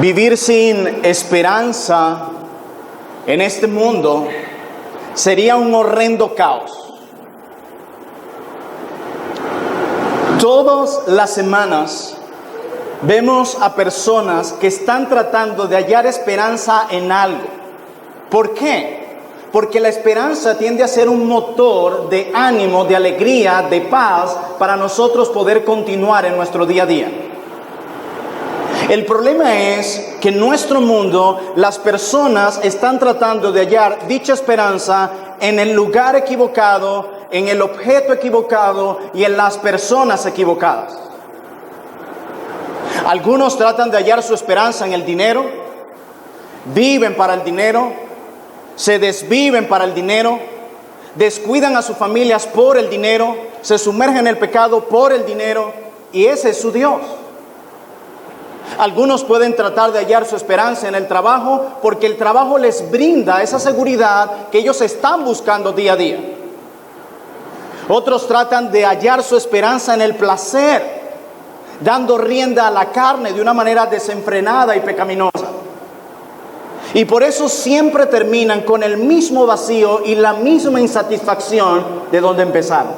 Vivir sin esperanza en este mundo sería un horrendo caos. Todas las semanas vemos a personas que están tratando de hallar esperanza en algo. ¿Por qué? Porque la esperanza tiende a ser un motor de ánimo, de alegría, de paz para nosotros poder continuar en nuestro día a día. El problema es que en nuestro mundo las personas están tratando de hallar dicha esperanza en el lugar equivocado, en el objeto equivocado y en las personas equivocadas. Algunos tratan de hallar su esperanza en el dinero, viven para el dinero, se desviven para el dinero, descuidan a sus familias por el dinero, se sumergen en el pecado por el dinero y ese es su Dios. Algunos pueden tratar de hallar su esperanza en el trabajo porque el trabajo les brinda esa seguridad que ellos están buscando día a día. Otros tratan de hallar su esperanza en el placer, dando rienda a la carne de una manera desenfrenada y pecaminosa. Y por eso siempre terminan con el mismo vacío y la misma insatisfacción de donde empezaron.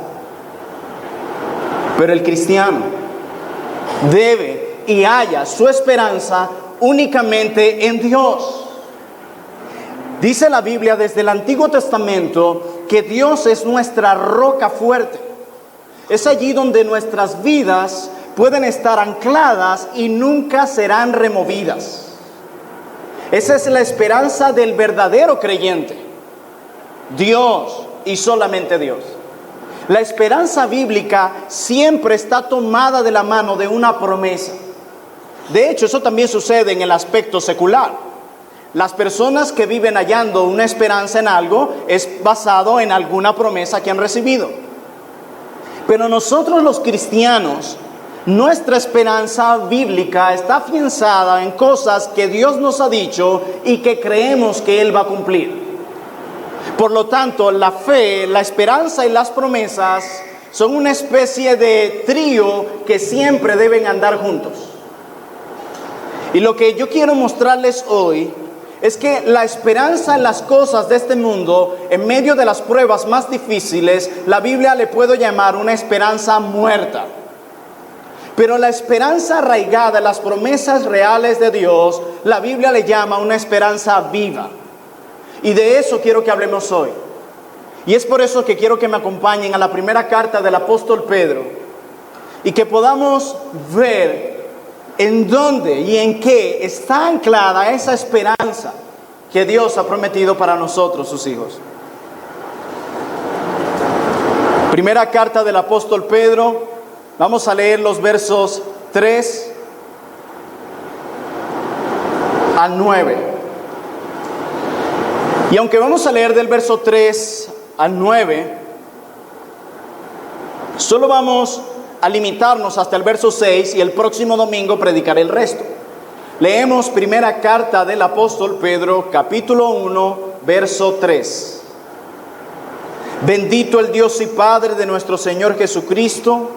Pero el cristiano debe y halla su esperanza únicamente en Dios. Dice la Biblia desde el Antiguo Testamento que Dios es nuestra roca fuerte. Es allí donde nuestras vidas pueden estar ancladas y nunca serán removidas. Esa es la esperanza del verdadero creyente. Dios y solamente Dios. La esperanza bíblica siempre está tomada de la mano de una promesa. De hecho, eso también sucede en el aspecto secular. Las personas que viven hallando una esperanza en algo es basado en alguna promesa que han recibido. Pero nosotros los cristianos, nuestra esperanza bíblica está afianzada en cosas que Dios nos ha dicho y que creemos que Él va a cumplir. Por lo tanto, la fe, la esperanza y las promesas son una especie de trío que siempre deben andar juntos. Y lo que yo quiero mostrarles hoy es que la esperanza en las cosas de este mundo, en medio de las pruebas más difíciles, la Biblia le puede llamar una esperanza muerta. Pero la esperanza arraigada en las promesas reales de Dios, la Biblia le llama una esperanza viva. Y de eso quiero que hablemos hoy. Y es por eso que quiero que me acompañen a la primera carta del apóstol Pedro y que podamos ver en dónde y en qué está anclada esa esperanza que Dios ha prometido para nosotros, sus hijos. Primera carta del apóstol Pedro, vamos a leer los versos 3 al 9. Y aunque vamos a leer del verso 3 al 9, solo vamos a limitarnos hasta el verso 6 y el próximo domingo predicaré el resto. Leemos primera carta del apóstol Pedro, capítulo 1, verso 3. Bendito el Dios y Padre de nuestro Señor Jesucristo,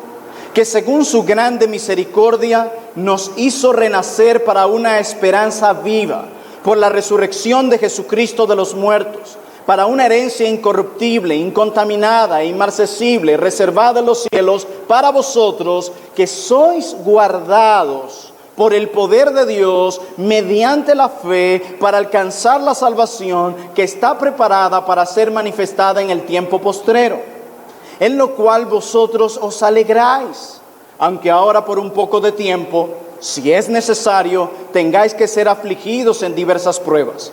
que según su grande misericordia nos hizo renacer para una esperanza viva por la resurrección de Jesucristo de los muertos, para una herencia incorruptible, incontaminada, inmarcesible, reservada en los cielos para vosotros, que sois guardados por el poder de Dios mediante la fe para alcanzar la salvación que está preparada para ser manifestada en el tiempo postrero, en lo cual vosotros os alegráis, aunque ahora por un poco de tiempo, si es necesario, tengáis que ser afligidos en diversas pruebas,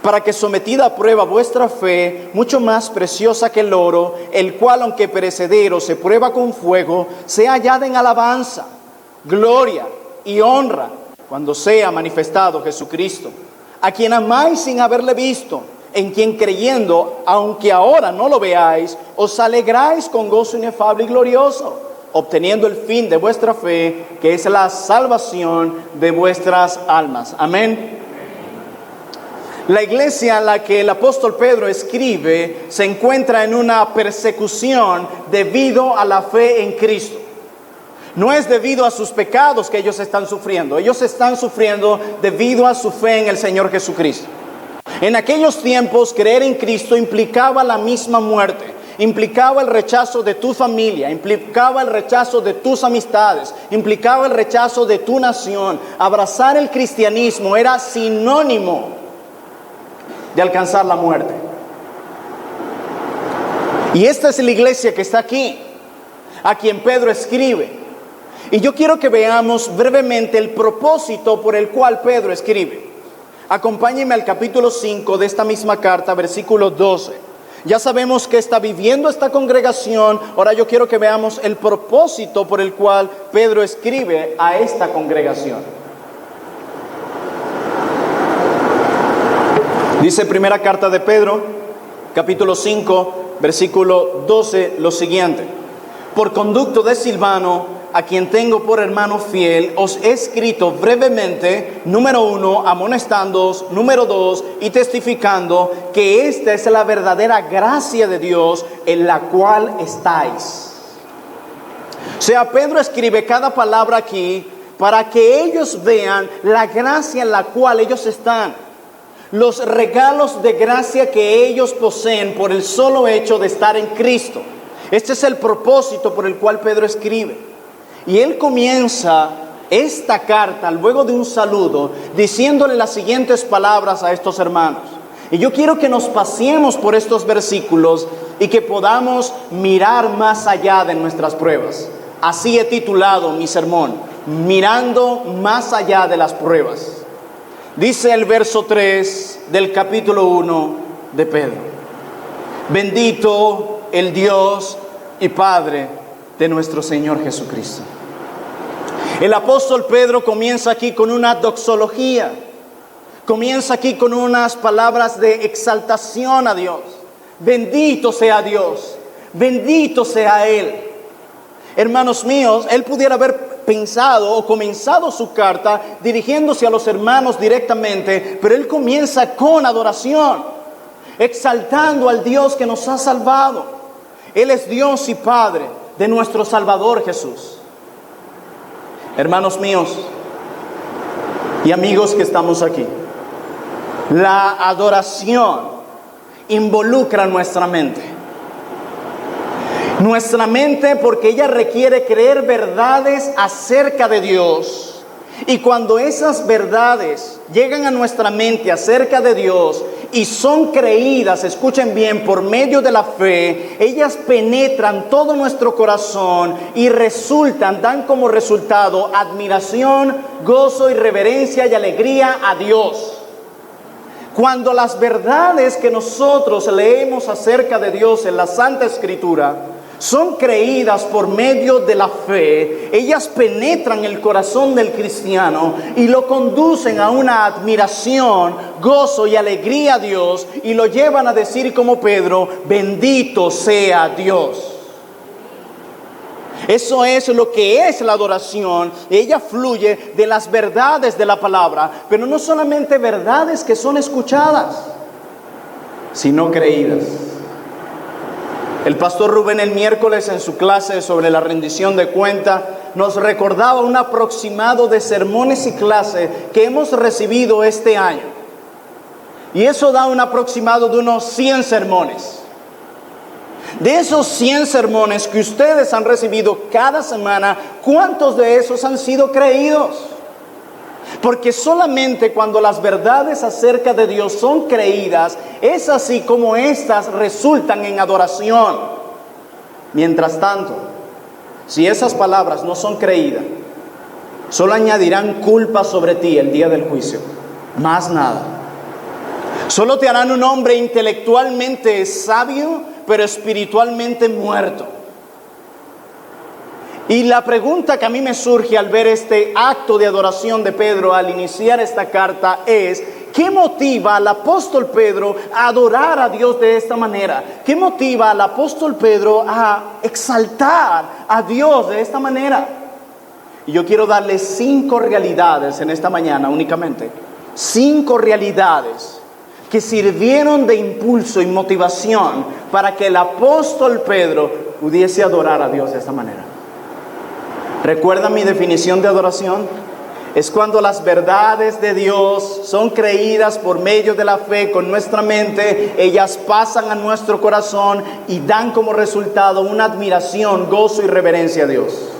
para que sometida a prueba vuestra fe, mucho más preciosa que el oro, el cual aunque perecedero se prueba con fuego, sea hallada en alabanza, gloria y honra, cuando sea manifestado Jesucristo, a quien amáis sin haberle visto, en quien creyendo, aunque ahora no lo veáis, os alegráis con gozo inefable y glorioso, obteniendo el fin de vuestra fe, que es la salvación de vuestras almas. Amén. La iglesia a la que el apóstol Pedro escribe se encuentra en una persecución debido a la fe en Cristo. No es debido a sus pecados que ellos están sufriendo. Ellos están sufriendo debido a su fe en el Señor Jesucristo. En aquellos tiempos, creer en Cristo implicaba la misma muerte. Implicaba el rechazo de tu familia, implicaba el rechazo de tus amistades, implicaba el rechazo de tu nación. Abrazar el cristianismo era sinónimo de alcanzar la muerte. Y esta es la iglesia que está aquí, a quien Pedro escribe. Y yo quiero que veamos brevemente el propósito por el cual Pedro escribe. Acompáñenme al capítulo 5 de esta misma carta, versículo 12. Ya sabemos que está viviendo esta congregación. Ahora yo quiero que veamos el propósito por el cual Pedro escribe a esta congregación. Dice primera carta de Pedro, capítulo 5, versículo 12, lo siguiente: por conducto de Silvano, a quien tengo por hermano fiel, os he escrito brevemente, número 1, amonestándoos, número 2, y testificando que esta es la verdadera gracia de Dios en la cual estáis. O sea, Pedro escribe cada palabra aquí para que ellos vean la gracia en la cual ellos están, los regalos de gracia que ellos poseen por el solo hecho de estar en Cristo. Este es el propósito por el cual Pedro escribe. Y él comienza esta carta luego de un saludo diciéndole las siguientes palabras a estos hermanos. Y yo quiero que nos paseemos por estos versículos y que podamos mirar más allá de nuestras pruebas. Así he titulado mi sermón: mirando más allá de las pruebas. Dice el verso 3 del capítulo 1 de Pedro: bendito el Dios y Padre de nuestro Señor Jesucristo. El apóstol Pedro comienza aquí con una doxología. Comienza aquí con unas palabras de exaltación a Dios. Bendito sea Dios, bendito sea Él. Hermanos míos, él pudiera haber pensado o comenzado su carta dirigiéndose a los hermanos directamente, pero él comienza con adoración, exaltando al Dios que nos ha salvado. Él es Dios y Padre de nuestro Salvador Jesús. Hermanos míos y amigos que estamos aquí, la adoración involucra nuestra mente. Nuestra mente, porque ella requiere creer verdades acerca de Dios. Y cuando esas verdades llegan a nuestra mente acerca de Dios y son creídas, escuchen bien, por medio de la fe, ellas penetran todo nuestro corazón y dan como resultado admiración, gozo y reverencia y alegría a Dios. Cuando las verdades que nosotros leemos acerca de Dios en la Santa Escritura son creídas por medio de la fe, ellas penetran el corazón del cristiano y lo conducen a una admiración, gozo y alegría a Dios, y lo llevan a decir como Pedro: bendito sea Dios. Eso es lo que es la adoración. Ella fluye de las verdades de la palabra, pero no solamente verdades que son escuchadas, sino creídas. El pastor Rubén el miércoles en su clase sobre la rendición de cuenta nos recordaba un aproximado de sermones y clases que hemos recibido este año. Y eso da un aproximado de unos 100 sermones. De esos 100 sermones que ustedes han recibido cada semana, ¿cuántos de esos han sido creídos? Porque solamente cuando las verdades acerca de Dios son creídas, es así como éstas resultan en adoración. Mientras tanto, si esas palabras no son creídas, solo añadirán culpa sobre ti el día del juicio, más nada. Solo te harán un hombre intelectualmente sabio, pero espiritualmente muerto. Y la pregunta que a mí me surge al ver este acto de adoración de Pedro al iniciar esta carta es: ¿qué motiva al apóstol Pedro a adorar a Dios de esta manera? ¿Qué motiva al apóstol Pedro a exaltar a Dios de esta manera? Y yo quiero darles 5 realidades en esta mañana únicamente. 5 realidades que sirvieron de impulso y motivación para que el apóstol Pedro pudiese adorar a Dios de esta manera. ¿Recuerda mi definición de adoración? Es cuando las verdades de Dios son creídas por medio de la fe con nuestra mente, ellas pasan a nuestro corazón y dan como resultado una admiración, gozo y reverencia a Dios.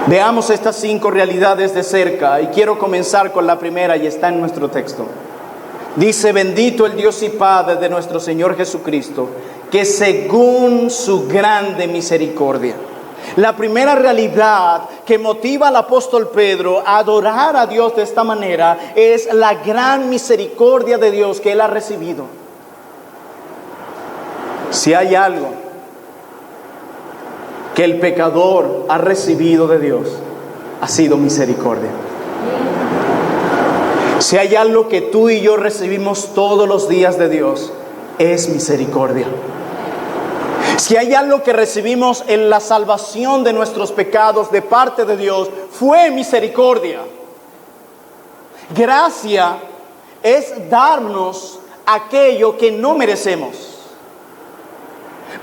Veamos estas 5 realidades de cerca y quiero comenzar con la primera y está en nuestro texto. Dice: bendito el Dios y Padre de nuestro Señor Jesucristo, que según su grande misericordia. La primera realidad que motiva al apóstol Pedro a adorar a Dios de esta manera es la gran misericordia de Dios que él ha recibido. Si hay algo que el pecador ha recibido de Dios, ha sido misericordia. Si hay algo que tú y yo recibimos todos los días de Dios, es misericordia. Si hay algo que recibimos en la salvación de nuestros pecados de parte de Dios, fue misericordia. Gracia es darnos aquello que no merecemos.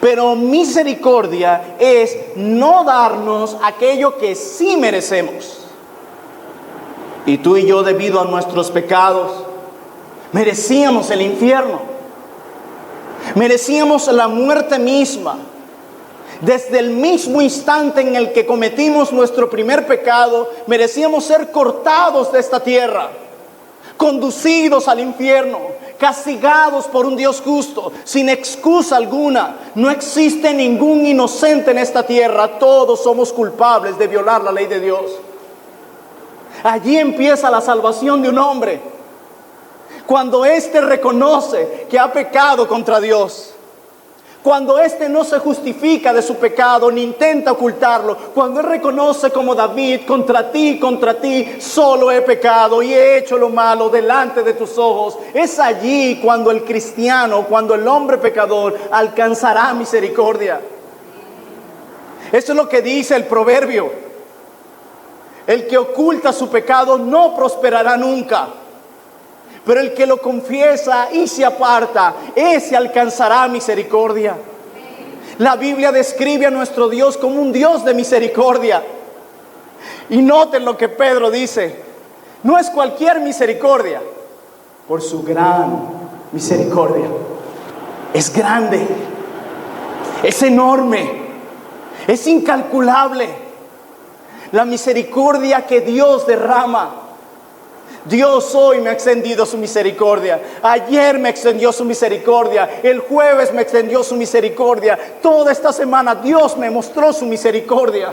Pero misericordia es no darnos aquello que sí merecemos. Y tú y yo, debido a nuestros pecados, merecíamos el infierno. Merecíamos la muerte misma. Desde el mismo instante en el que cometimos nuestro primer pecado, merecíamos ser cortados de esta tierra, conducidos al infierno, castigados por un Dios justo, sin excusa alguna. No existe ningún inocente en esta tierra. Todos somos culpables de violar la ley de Dios. Allí empieza la salvación de un hombre. Cuando éste reconoce que ha pecado contra Dios, cuando éste no se justifica de su pecado ni intenta ocultarlo, cuando él reconoce como David: contra ti, solo he pecado y he hecho lo malo delante de tus ojos, es allí cuando el cristiano, cuando el hombre pecador alcanzará misericordia. Eso es lo que dice el proverbio: el que oculta su pecado no prosperará nunca. Pero el que lo confiesa y se aparta, ese alcanzará misericordia. La Biblia describe a nuestro Dios como un Dios de misericordia. Y noten lo que Pedro dice: no es cualquier misericordia, por su gran misericordia. Es grande, es enorme, es incalculable. La misericordia que Dios derrama. Dios hoy me ha extendido su misericordia. Ayer me extendió su misericordia. El jueves me extendió su misericordia. Toda esta semana Dios me mostró su misericordia.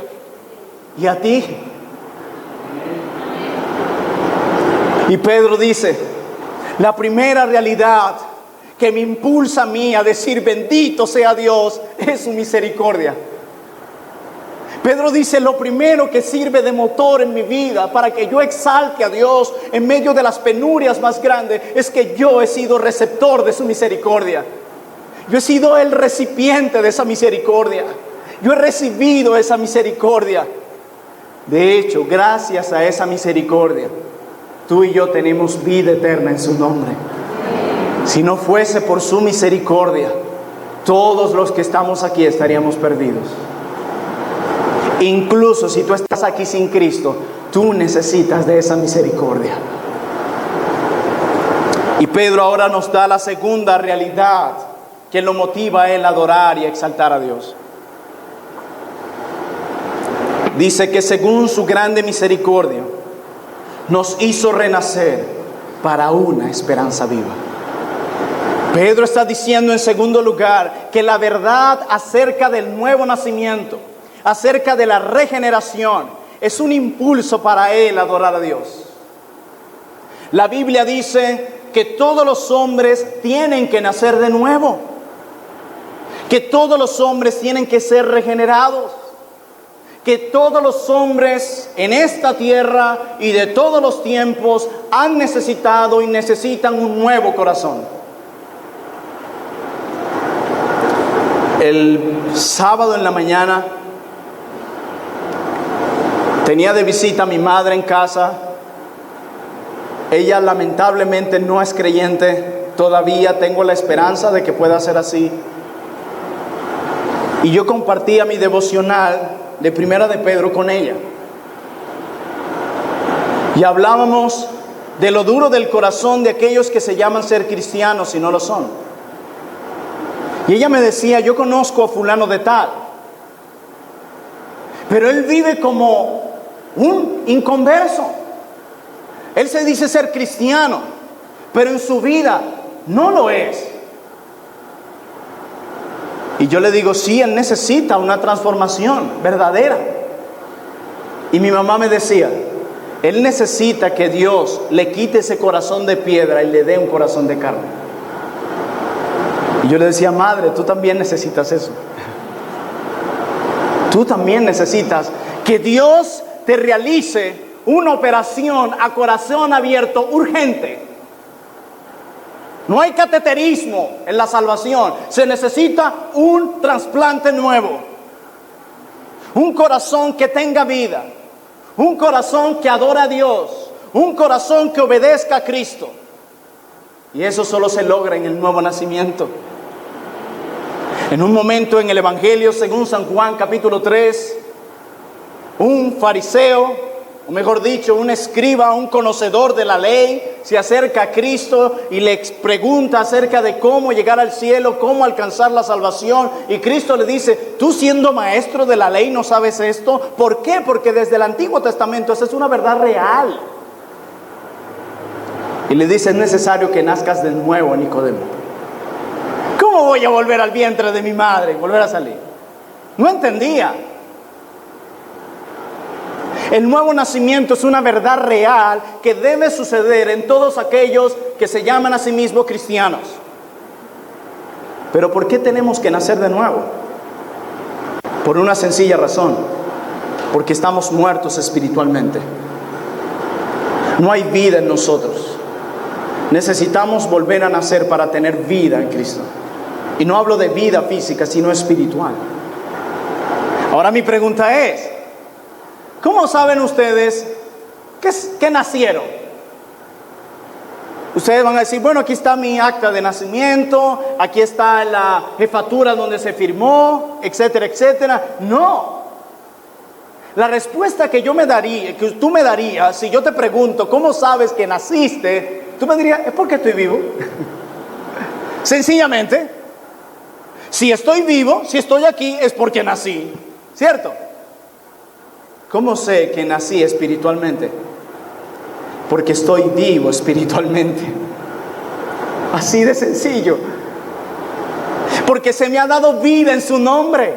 ¿Y a ti? Y Pedro dice: la primera realidad que me impulsa a mí a decir bendito sea Dios es su misericordia. Pedro dice: lo primero que sirve de motor en mi vida para que yo exalte a Dios en medio de las penurias más grandes es que yo he sido receptor de su misericordia. Yo he sido el recipiente de esa misericordia. Yo he recibido esa misericordia. De hecho, gracias a esa misericordia, tú y yo tenemos vida eterna en su nombre. Si no fuese por su misericordia, todos los que estamos aquí estaríamos perdidos. Incluso si tú estás aquí sin Cristo, tú necesitas de esa misericordia. Y Pedro ahora nos da la segunda realidad que lo motiva a él a adorar y a exaltar a Dios. Dice que según su grande misericordia nos hizo renacer para una esperanza viva. Pedro está diciendo en segundo lugar que la verdad acerca del nuevo nacimiento, acerca de la regeneración, es un impulso para él adorar a Dios. La Biblia dice que todos los hombres tienen que nacer de nuevo, que todos los hombres tienen que ser regenerados, que todos los hombres en esta tierra y de todos los tiempos han necesitado y necesitan un nuevo corazón. El sábado en la mañana tenía de visita a mi madre en casa. Ella lamentablemente no es creyente. Todavía tengo la esperanza de que pueda ser así. Y yo compartía mi devocional de Primera de Pedro con ella. Y hablábamos de lo duro del corazón de aquellos que se llaman ser cristianos y no lo son. Y ella me decía, yo conozco a fulano de tal, pero él vive como un inconverso. Él se dice ser cristiano, pero en su vida no lo es. Y yo le digo, sí, él necesita una transformación verdadera. Y mi mamá me decía, él necesita que Dios le quite ese corazón de piedra y le dé un corazón de carne. Y yo le decía, madre, tú también necesitas eso. Tú también necesitas que Dios te realice una operación a corazón abierto urgente. No hay cateterismo en la salvación. Se necesita un trasplante nuevo. Un corazón que tenga vida. Un corazón que adora a Dios. Un corazón que obedezca a Cristo. Y eso solo se logra en el nuevo nacimiento. En un momento en el Evangelio, según San Juan capítulo 3, un fariseo, o mejor dicho, un escriba, un conocedor de la ley, se acerca a Cristo y le pregunta acerca de cómo llegar al cielo, cómo alcanzar la salvación. Y Cristo le dice, tú siendo maestro de la ley no sabes esto. ¿Por qué? Porque desde el Antiguo Testamento esa es una verdad real. Y le dice, es necesario que nazcas de nuevo, Nicodemo. ¿Cómo voy a volver al vientre de mi madre y volver a salir? No entendía. El nuevo nacimiento es una verdad real que debe suceder en todos aquellos que se llaman a sí mismos cristianos. Pero ¿por qué tenemos que nacer de nuevo? Por una sencilla razón. Porque estamos muertos espiritualmente. No hay vida en nosotros. Necesitamos volver a nacer para tener vida en Cristo. Y no hablo de vida física, sino espiritual. Ahora mi pregunta es, ¿cómo saben ustedes que nacieron? Ustedes van a decir, bueno, aquí está mi acta de nacimiento, aquí está la jefatura donde se firmó, etcétera, etcétera. No. La respuesta que tú me darías, si yo te pregunto, ¿cómo sabes que naciste? Tú me dirías, es porque estoy vivo. Sencillamente, si estoy vivo, si estoy aquí, es porque nací, ¿cierto? ¿Cómo sé que nací espiritualmente? Porque estoy vivo espiritualmente. Así de sencillo. Porque se me ha dado vida en su nombre.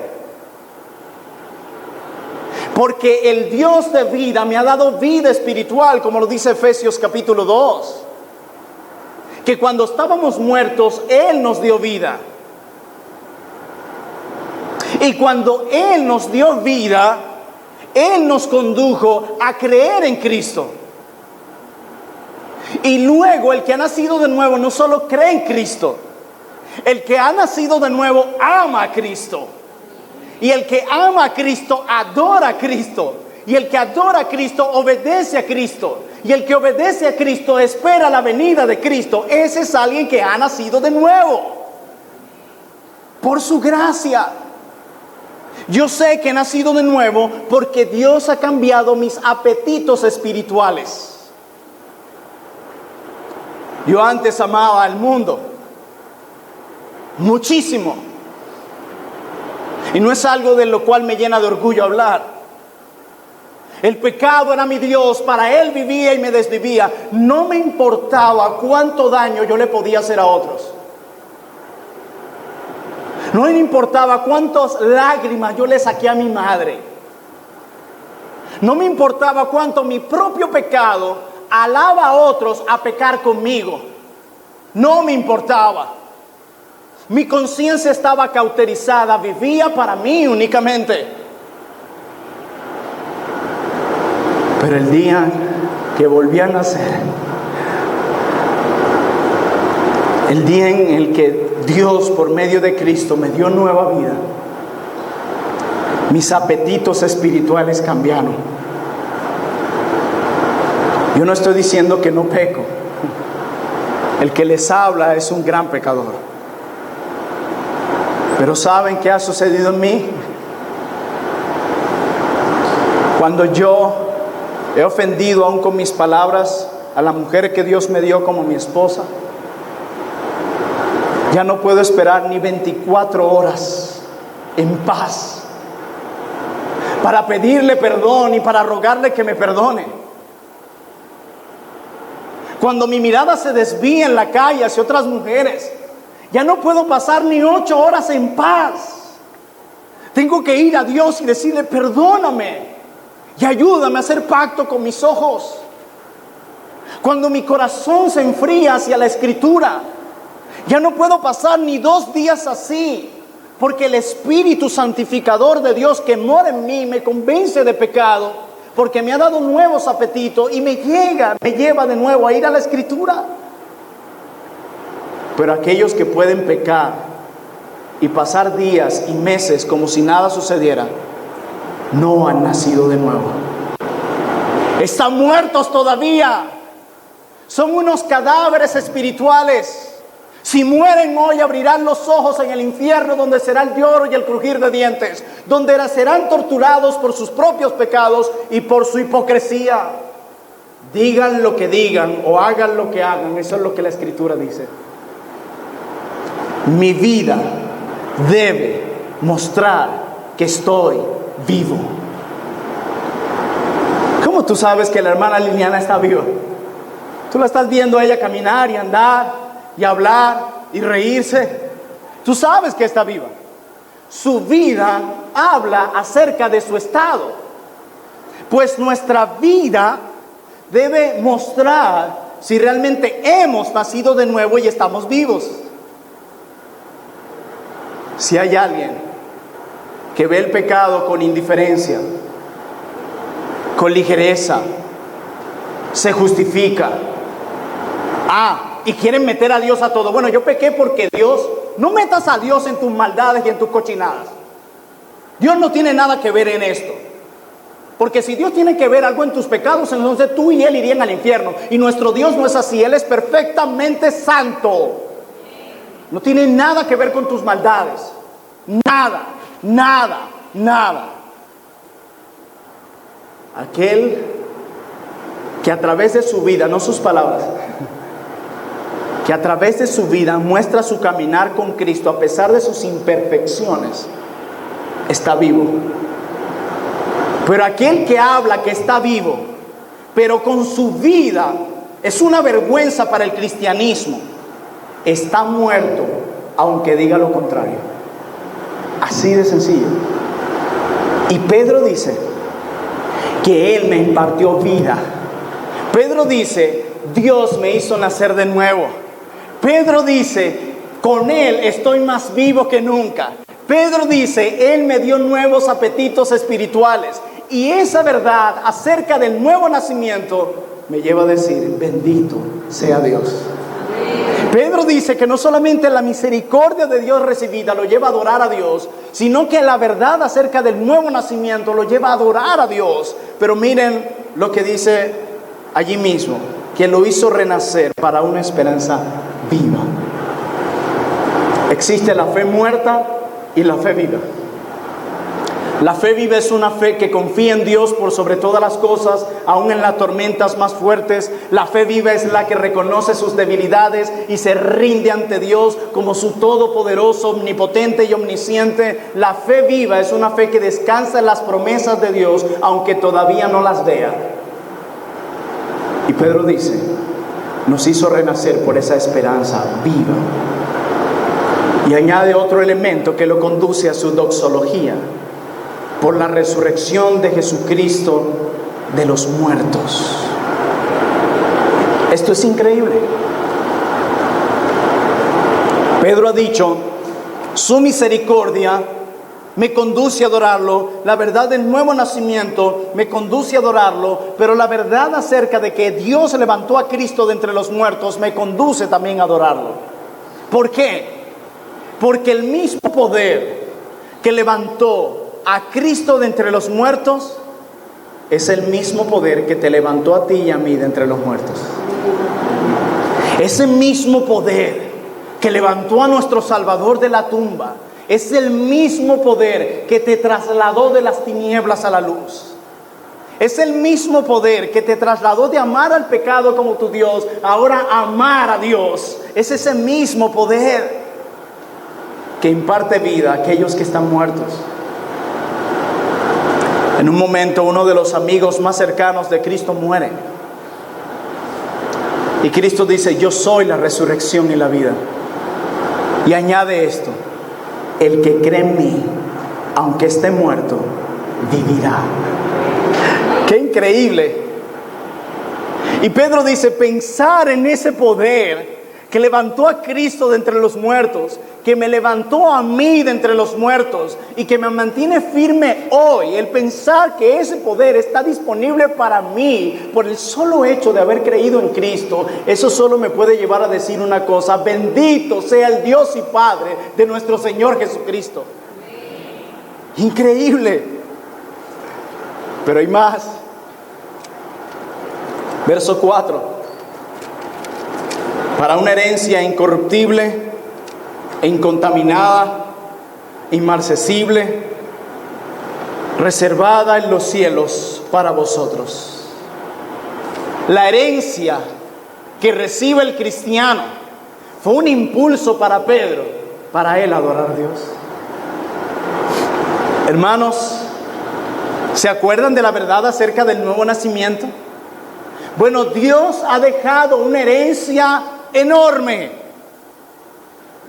Porque el Dios de vida me ha dado vida espiritual, como lo dice Efesios capítulo 2. Que cuando estábamos muertos, Él nos dio vida. Y cuando Él nos dio vida, Él nos condujo a creer en Cristo. Y luego el que ha nacido de nuevo no solo cree en Cristo. El que ha nacido de nuevo ama a Cristo. Y el que ama a Cristo adora a Cristo. Y el que adora a Cristo obedece a Cristo. Y el que obedece a Cristo espera la venida de Cristo. Ese es alguien que ha nacido de nuevo. Por su gracia. Yo sé que he nacido de nuevo porque Dios ha cambiado mis apetitos espirituales. Yo antes amaba al mundo muchísimo. Y no es algo de lo cual me llena de orgullo hablar. El pecado era mi Dios, para Él vivía y me desvivía. No me importaba cuánto daño yo le podía hacer a otros. No me importaba cuántas lágrimas yo le saqué a mi madre. No me importaba cuánto mi propio pecado alaba a otros a pecar conmigo. No me importaba. Mi conciencia estaba cauterizada, vivía para mí únicamente. Pero el día que volví a nacer, el día en el que Dios por medio de Cristo me dio nueva vida, mis apetitos espirituales cambiaron. Yo no estoy diciendo que no peco. El que les habla es un gran pecador. Pero ¿saben qué ha sucedido en mí? Cuando yo he ofendido aún con mis palabras a la mujer que Dios me dio como mi esposa, ya no puedo esperar ni 24 horas en paz para pedirle perdón y para rogarle que me perdone. Cuando mi mirada se desvía en la calle hacia otras mujeres, ya no puedo pasar ni 8 horas en paz. Tengo que ir a Dios y decirle: perdóname y ayúdame a hacer pacto con mis ojos. Cuando mi corazón se enfría hacia la Escritura, ya no puedo pasar ni 2 días así, porque el Espíritu Santificador de Dios que mora en mí me convence de pecado, porque me ha dado nuevos apetitos y me lleva de nuevo a ir a la Escritura. Pero aquellos que pueden pecar y pasar días y meses como si nada sucediera, no han nacido de nuevo. Están muertos todavía. Son unos cadáveres espirituales. Si mueren hoy, abrirán los ojos en el infierno, donde será el lloro y el crujir de dientes, donde serán torturados por sus propios pecados y por su hipocresía. Digan lo que digan o hagan lo que hagan, eso es lo que la Escritura dice. Mi vida debe mostrar que estoy vivo. ¿Cómo tú sabes que la hermana Liliana está viva? Tú la estás viendo a ella caminar y andar y hablar y reírse. Tú sabes que está viva. Su vida habla acerca de su estado. Pues nuestra vida debe mostrar si realmente hemos nacido de nuevo y estamos vivos. Si hay alguien que ve el pecado con indiferencia, con ligereza, se justifica, y quieren meter a Dios a todo. Bueno, yo pequé porque Dios, no metas a Dios en tus maldades y en tus cochinadas. Dios no tiene nada que ver en esto. Porque si Dios tiene que ver algo en tus pecados, entonces tú y Él irían al infierno. Y nuestro Dios no es así, Él es perfectamente santo. No tiene nada que ver con tus maldades. Nada, nada, nada. Aquel que a través de su vida, no sus palabras, que a través de su vida muestra su caminar con Cristo a pesar de sus imperfecciones, está vivo. Pero aquel que habla que está vivo, pero con su vida es una vergüenza para el cristianismo, está muerto, aunque diga lo contrario. Así de sencillo. Y Pedro dice que Él me impartió vida. Pedro dice: Dios me hizo nacer de nuevo. Pedro dice: con Él estoy más vivo que nunca. Pedro dice: Él me dio nuevos apetitos espirituales. Y esa verdad acerca del nuevo nacimiento me lleva a decir: bendito sea Dios. Pedro dice que no solamente la misericordia de Dios recibida lo lleva a adorar a Dios, sino que la verdad acerca del nuevo nacimiento lo lleva a adorar a Dios. Pero miren lo que dice allí mismo, que lo hizo renacer para una esperanza viva. Existe la fe muerta y la fe viva. La fe viva es una fe que confía en Dios por sobre todas las cosas, aun en las tormentas más fuertes. La fe viva es la que reconoce sus debilidades y se rinde ante Dios como su todopoderoso, omnipotente y omnisciente. La fe viva es una fe que descansa en las promesas de Dios, aunque todavía no las vea. Y Pedro dice: nos hizo renacer por esa esperanza viva. Y añade otro elemento que lo conduce a su doxología: por la resurrección de Jesucristo de los muertos. Esto es increíble. Pedro ha dicho: su misericordia me conduce a adorarlo, la verdad del nuevo nacimiento me conduce a adorarlo, pero la verdad acerca de que Dios levantó a Cristo de entre los muertos me conduce también a adorarlo. ¿Por qué? Porque el mismo poder que levantó a Cristo de entre los muertos es el mismo poder que te levantó a ti y a mí de entre los muertos. Ese mismo poder que levantó a nuestro Salvador de la tumba es el mismo poder que te trasladó de las tinieblas a la luz. Es el mismo poder que te trasladó de amar al pecado como tu Dios, ahora amar a Dios. Es ese mismo poder que imparte vida a aquellos que están muertos. En un momento, uno de los amigos más cercanos de Cristo muere. Y Cristo dice: yo soy la resurrección y la vida. Y añade esto: el que cree en mí, aunque esté muerto, vivirá. ¡Qué increíble! Y Pedro dice: pensar en ese poder que levantó a Cristo de entre los muertos, que me levantó a mí de entre los muertos y que me mantiene firme hoy. El pensar que ese poder está disponible para mí por el solo hecho de haber creído en Cristo, eso solo me puede llevar a decir una cosa: bendito sea el Dios y Padre de nuestro Señor Jesucristo. Increíble. Pero hay más. Verso 4. Para una herencia incorruptible e incontaminada, inmarcesible, reservada en los cielos para vosotros. La herencia que recibe el cristiano fue un impulso para Pedro, para él adorar a Dios. Hermanos, ¿se acuerdan de la verdad acerca del nuevo nacimiento? Bueno, Dios ha dejado una herencia enorme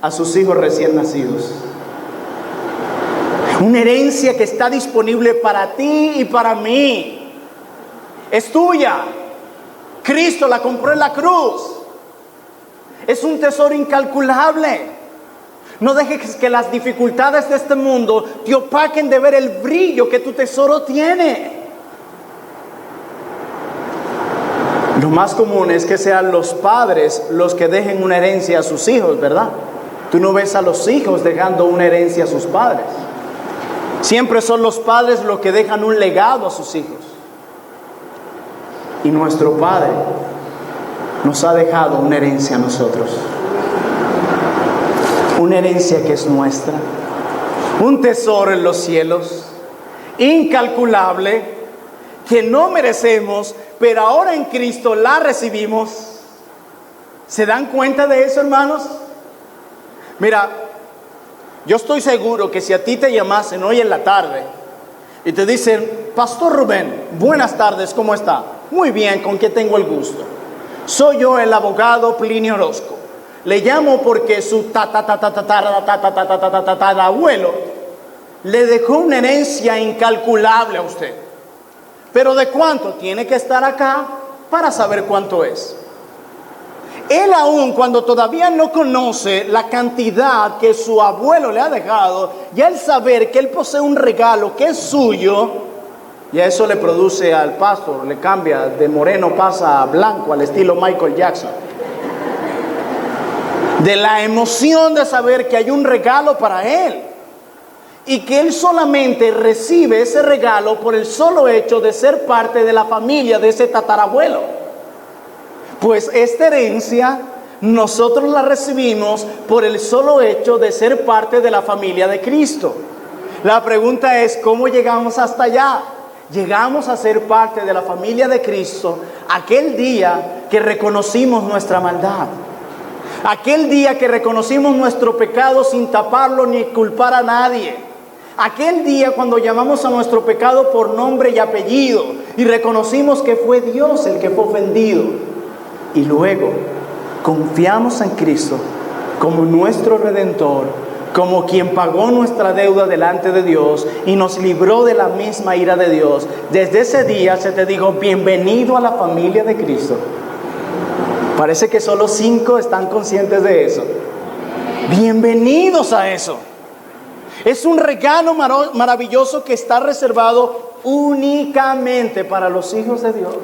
a sus hijos recién nacidos. Una herencia que está disponible para ti y para mí. Es tuya. Cristo la compró en la cruz. Es un tesoro incalculable. No dejes que las dificultades de este mundo te opaquen de ver el brillo que tu tesoro tiene. Lo más común es que sean los padres los que dejen una herencia a sus hijos, ¿verdad? Tú no ves a los hijos dejando una herencia a sus padres. Siempre son los padres los que dejan un legado a sus hijos. Y nuestro Padre nos ha dejado una herencia a nosotros. Una herencia que es nuestra. Un tesoro en los cielos, incalculable, que no merecemos, pero ahora en Cristo la recibimos. ¿Se dan cuenta de eso, hermanos? Mira, yo estoy seguro que si a ti te llamasen hoy en la tarde y te dicen: Pastor Rubén, buenas tardes, ¿cómo está? Muy bien, ¿con qué tengo el gusto? Soy yo, el abogado Plinio Orozco. Le llamo porque su abuelo le dejó una herencia incalculable a usted. Pero ¿de cuánto? Tiene que estar acá para saber cuánto es. Él, aún cuando todavía no conoce la cantidad que su abuelo le ha dejado, ya el saber que él posee un regalo que es suyo, ya eso le produce al pastor, le cambia de moreno, pasa a blanco al estilo Michael Jackson. De la emoción de saber que hay un regalo para él. Y que él solamente recibe ese regalo por el solo hecho de ser parte de la familia de ese tatarabuelo. Pues esta herencia nosotros la recibimos por el solo hecho de ser parte de la familia de Cristo. La pregunta es: ¿cómo llegamos hasta allá? Llegamos a ser parte de la familia de Cristo aquel día que reconocimos nuestra maldad. Aquel día que reconocimos nuestro pecado sin taparlo ni culpar a nadie. Aquel día cuando llamamos a nuestro pecado por nombre y apellido y reconocimos que fue Dios el que fue ofendido. Y luego confiamos en Cristo como nuestro Redentor, como quien pagó nuestra deuda delante de Dios y nos libró de la misma ira de Dios. Desde ese día se te dijo: bienvenido a la familia de Cristo. Parece que solo 5 están conscientes de eso. Bienvenidos a eso. Es un regalo maravilloso que está reservado únicamente para los hijos de Dios.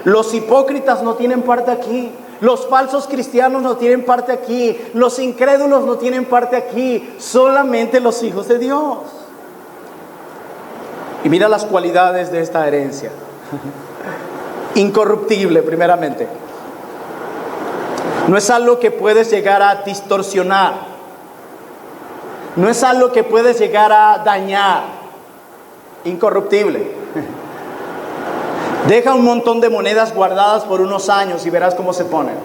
Los hipócritas no tienen parte aquí. Los falsos cristianos no tienen parte aquí. Los incrédulos no tienen parte aquí. Solamente los hijos de Dios. Y mira las cualidades de esta herencia. Incorruptible, primeramente. No es algo que puedes llegar a distorsionar. No es algo que puedes llegar a dañar. Incorruptible. Deja un montón de monedas guardadas por unos años y verás cómo se ponen.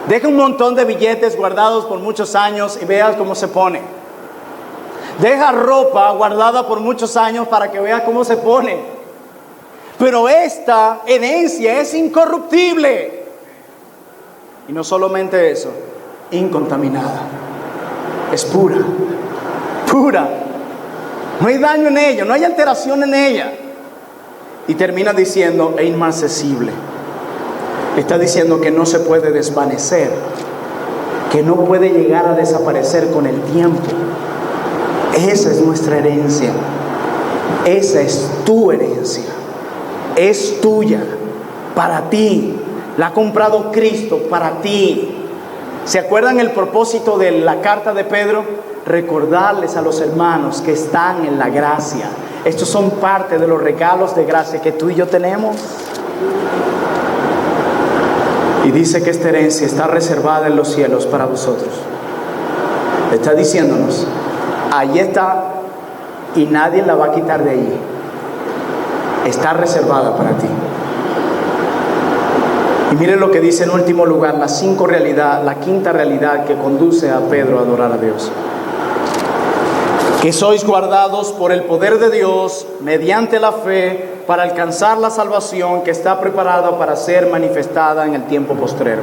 Deja un montón de billetes guardados por muchos años y veas cómo se pone. Deja ropa guardada por muchos años para que veas cómo se pone. Pero esta herencia es incorruptible. Y no solamente eso, incontaminada. Es pura, pura. No hay daño en ella, no hay alteración en ella. Y termina diciendo, e inmarcesible. Está diciendo que no se puede desvanecer, que no puede llegar a desaparecer con el tiempo. Esa es nuestra herencia. Esa es tu herencia. Es tuya, para ti. La ha comprado Cristo para ti. ¿Se acuerdan el propósito de la carta de Pedro? Recordarles a los hermanos que están en la gracia. Estos son parte de los regalos de gracia que tú y yo tenemos. Y dice que esta herencia está reservada en los cielos para vosotros. Está diciéndonos, ahí está y nadie la va a quitar de ahí. Está reservada para ti. Y miren lo que dice en último lugar, la quinta realidad que conduce a Pedro a adorar a Dios. Que sois guardados por el poder de Dios mediante la fe para alcanzar la salvación que está preparada para ser manifestada en el tiempo postrero.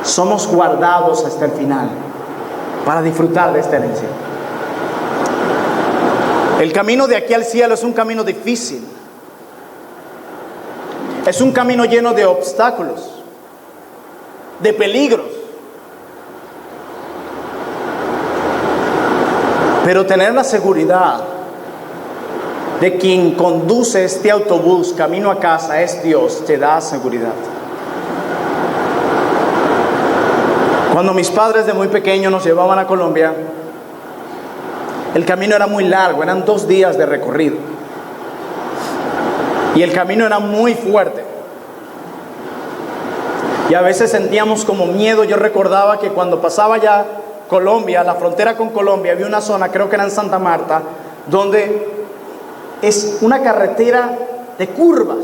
Somos guardados hasta el final para disfrutar de esta herencia. El camino de aquí al cielo es un camino difícil. Es un camino lleno de obstáculos, de peligros. Pero tener la seguridad de quien conduce este autobús camino a casa es Dios, te da seguridad. Cuando mis padres de muy pequeños nos llevaban a Colombia, el camino era muy largo, eran 2 días de recorrido. Y el camino era muy fuerte. Y a veces sentíamos como miedo. Yo recordaba que cuando pasaba ya Colombia, la frontera con Colombia, había una zona, creo que era en Santa Marta, donde es una carretera de curvas.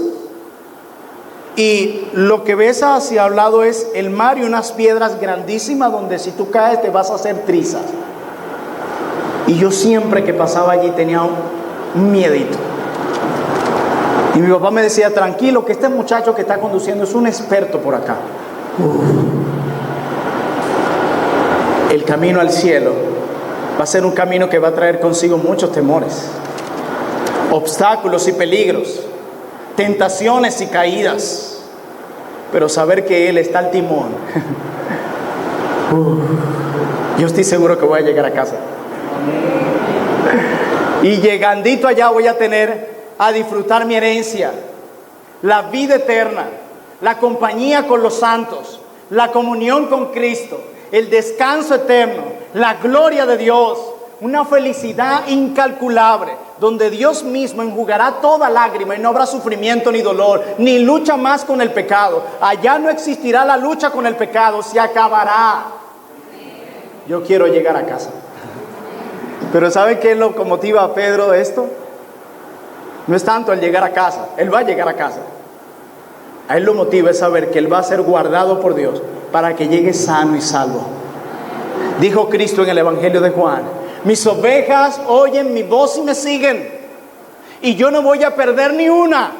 Y lo que ves hacia un lado es el mar y unas piedras grandísimas donde si tú caes te vas a hacer trizas. Y yo siempre que pasaba allí tenía un miedito. Y mi papá me decía, tranquilo, que este muchacho que está conduciendo es un experto por acá. El camino al cielo va a ser un camino que va a traer consigo muchos temores, obstáculos y peligros, tentaciones y caídas. Pero saber que Él está al timón, yo estoy seguro que voy a llegar a casa. Y llegandito allá voy a disfrutar mi herencia, la vida eterna, la compañía con los santos, la comunión con Cristo, el descanso eterno, la gloria de Dios, una felicidad incalculable, donde Dios mismo enjugará toda lágrima y no habrá sufrimiento ni dolor, ni lucha más con el pecado. Allá no existirá la lucha con el pecado, se acabará. Yo quiero llegar a casa. Pero ¿sabe qué es lo que motiva a Pedro de esto? No es tanto el llegar a casa, él va a llegar a casa. A él lo motiva es saber que él va a ser guardado por Dios para que llegue sano y salvo. Dijo Cristo en el Evangelio de Juan, mis ovejas oyen mi voz y me siguen, y yo no voy a perder ni una.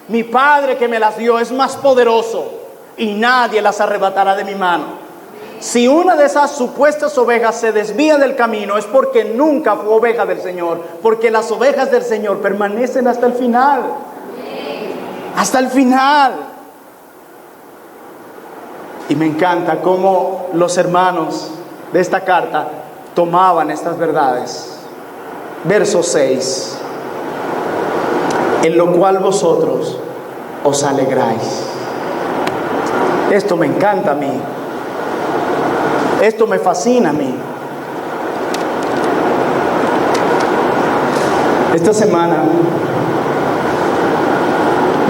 Mi Padre que me las dio es más poderoso y nadie las arrebatará de mi mano. Si una de esas supuestas ovejas se desvía del camino es porque nunca fue oveja del Señor, porque las ovejas del Señor permanecen hasta el final. Hasta el final. Y me encanta cómo los hermanos de esta carta tomaban estas verdades. Verso 6. En lo cual vosotros os alegráis. Esto me encanta a mí. Esto me fascina a mí. Esta semana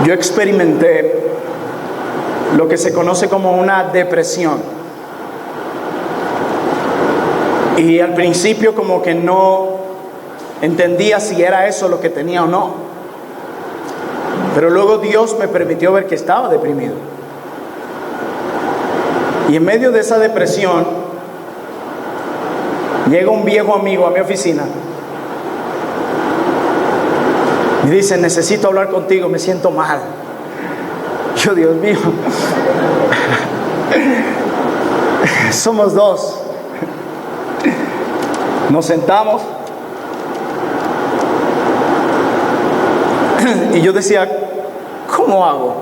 yo experimenté lo que se conoce como una depresión. Y al principio como que no entendía si era eso lo que tenía o no. Pero luego Dios me permitió ver que estaba deprimido. Y en medio de esa depresión, llega un viejo amigo a mi oficina. Me dice, necesito hablar contigo, me siento mal. Yo, Dios mío, somos dos. Nos sentamos. Y yo decía, ¿cómo hago?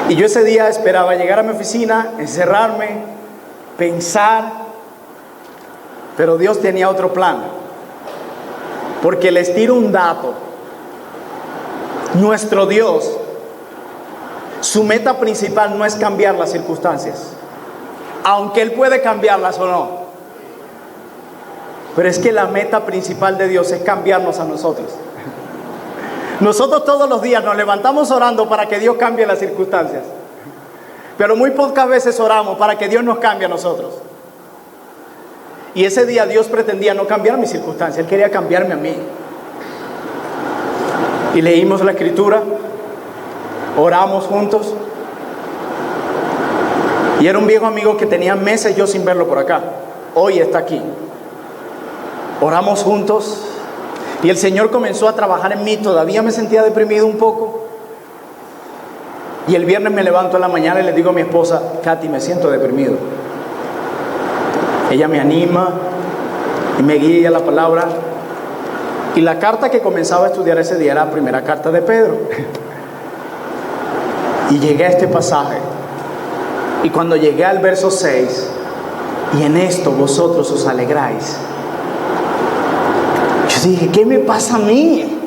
Y yo ese día esperaba llegar a mi oficina, encerrarme, pensar. Pero Dios tenía otro plan. Porque les tiro un dato. Nuestro Dios, su meta principal no es cambiar las circunstancias, aunque Él puede cambiarlas o no. Pero es que la meta principal de Dios es cambiarnos a nosotros. Nosotros todos los días nos levantamos orando para que Dios cambie las circunstancias, pero muy pocas veces oramos para que Dios nos cambie a nosotros. Y ese día Dios pretendía no cambiar mis circunstancias, Él quería cambiarme a mí. Y leímos la Escritura, oramos juntos. Y era un viejo amigo que tenía meses yo sin verlo por acá. Hoy está aquí. Oramos juntos. Y el Señor comenzó a trabajar en mí. Todavía me sentía deprimido un poco. Y el viernes me levanto en la mañana y le digo a mi esposa, Katy, me siento deprimido. Ella me anima y me guía a la palabra. Y la carta que comenzaba a estudiar ese día era la primera carta de Pedro. Y llegué a este pasaje. Y cuando llegué al verso 6, y en esto vosotros os alegráis. Yo dije, ¿qué me pasa a mí?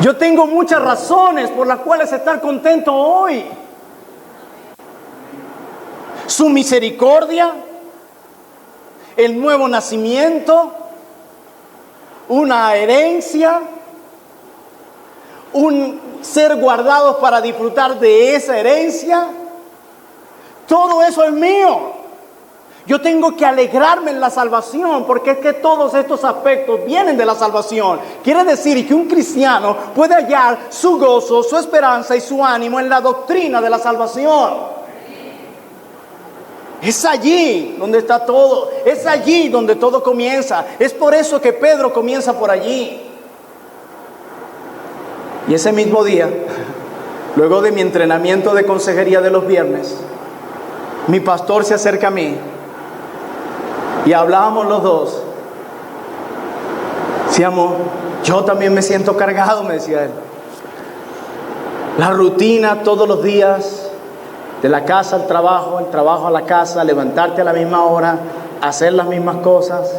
Yo tengo muchas razones por las cuales estar contento hoy. Su misericordia, el nuevo nacimiento, una herencia, un ser guardados para disfrutar de esa herencia. Todo eso es mío. Yo tengo que alegrarme en la salvación, porque es que todos estos aspectos vienen de la salvación. Quiere decir que un cristiano puede hallar su gozo, su esperanza y su ánimo en la doctrina de la salvación. Es allí donde está todo. Es allí donde todo comienza. Es por eso que Pedro comienza por allí. Y ese mismo día, luego de mi entrenamiento de consejería de los viernes, mi pastor se acerca a mí y hablábamos los dos. Decíamos, yo también me siento cargado, me decía él. La rutina todos los días, de la casa al trabajo, el trabajo a la casa, levantarte a la misma hora, hacer las mismas cosas,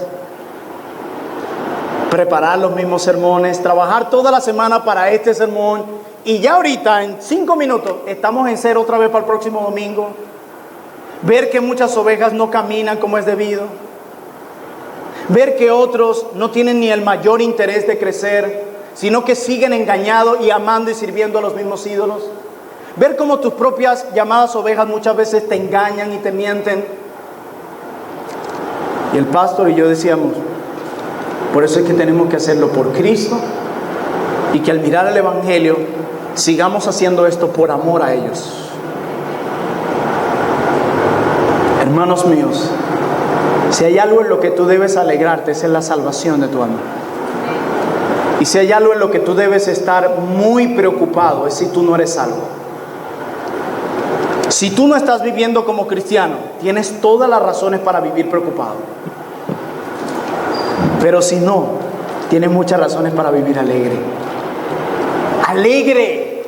preparar los mismos sermones, trabajar toda la semana para este sermón, y ya ahorita en 5 minutos estamos en cero otra vez para el próximo domingo. Ver que muchas ovejas no caminan como es debido, ver que otros no tienen ni el mayor interés de crecer, sino que siguen engañados y amando y sirviendo a los mismos ídolos. Ver cómo tus propias llamadas ovejas muchas veces te engañan y te mienten. Y el pastor y yo decíamos, por eso es que tenemos que hacerlo por Cristo, y que al mirar el Evangelio sigamos haciendo esto por amor a ellos. Hermanos míos, si hay algo en lo que tú debes alegrarte, es en la salvación de tu alma. Y si hay algo en lo que tú debes estar muy preocupado, es si tú no eres salvo. Si tú no estás viviendo como cristiano, tienes todas las razones para vivir preocupado. Pero si no, tienes muchas razones para vivir alegre. ¡Alegre!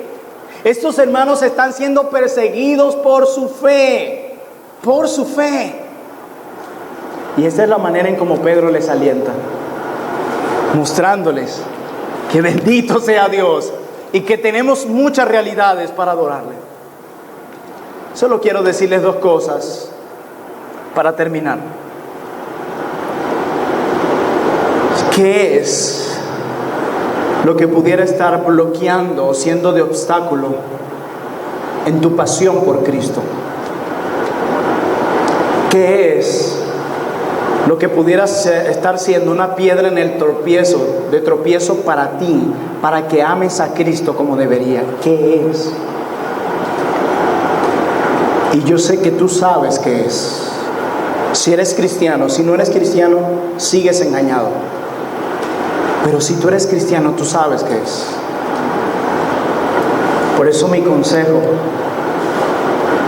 Estos hermanos están siendo perseguidos por su fe. Por su fe. Y esa es la manera en cómo Pedro les alienta, mostrándoles que bendito sea Dios y que tenemos muchas realidades para adorarle. Solo quiero decirles 2 cosas para terminar. ¿Qué es lo que pudiera estar bloqueando o siendo de obstáculo en tu pasión por Cristo? ¿Qué es lo que pudiera estar siendo una piedra en el tropiezo para ti, para que ames a Cristo como debería. ¿Qué es? Y yo sé que tú sabes qué es. Si eres cristiano, si no eres cristiano, sigues engañado. Pero si tú eres cristiano, tú sabes qué es. Por eso mi consejo,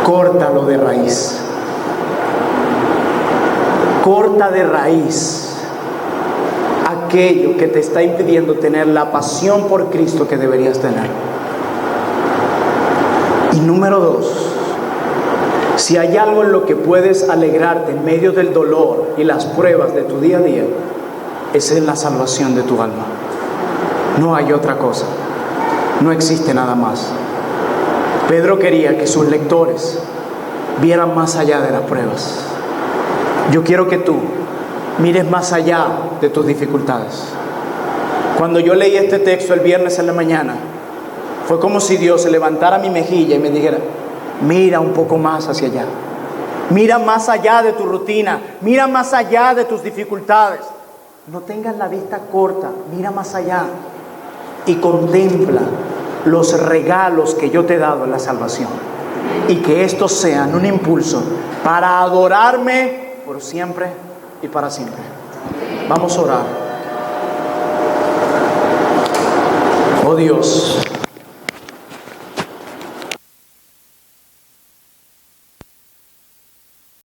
córtalo de raíz. Corta de raíz aquello que te está impidiendo tener la pasión por Cristo que deberías tener. Y número 2, si hay algo en lo que puedes alegrarte en medio del dolor y las pruebas de tu día a día, es en la salvación de tu alma. No hay otra cosa. No existe nada más. Pedro quería que sus lectores vieran más allá de las pruebas. Yo quiero que tú mires más allá de tus dificultades. Cuando yo leí este texto el viernes en la mañana, fue como si Dios se levantara mi mejilla y me dijera: mira un poco más hacia allá. Mira más allá de tu rutina. Mira más allá de tus dificultades. No tengas la vista corta. Mira más allá y contempla los regalos que yo te he dado en la salvación. Y que estos sean un impulso para adorarme por siempre y para siempre. Vamos a orar. Oh Dios,